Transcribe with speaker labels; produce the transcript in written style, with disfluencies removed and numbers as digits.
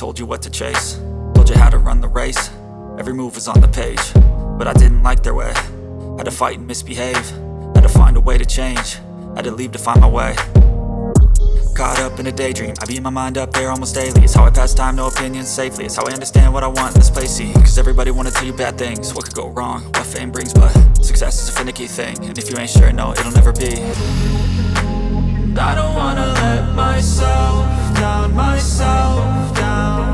Speaker 1: told you what to chase, told you how to run the race. Every move was on the page, but I didn't like their way. Had to fight and misbehave, had to find a way to change, had to leave to find my way. Caught up in a daydream, I beat my mind up there almost daily. It's how I pass time, no opinions safely. It's how I understand what I want in this place, see. Cause everybody wanna tell you bad things, what could go wrong, what fame brings. But success is a finicky thing, and if you ain't sure, no, it'll never be. I don't wanna let myself down, myself down.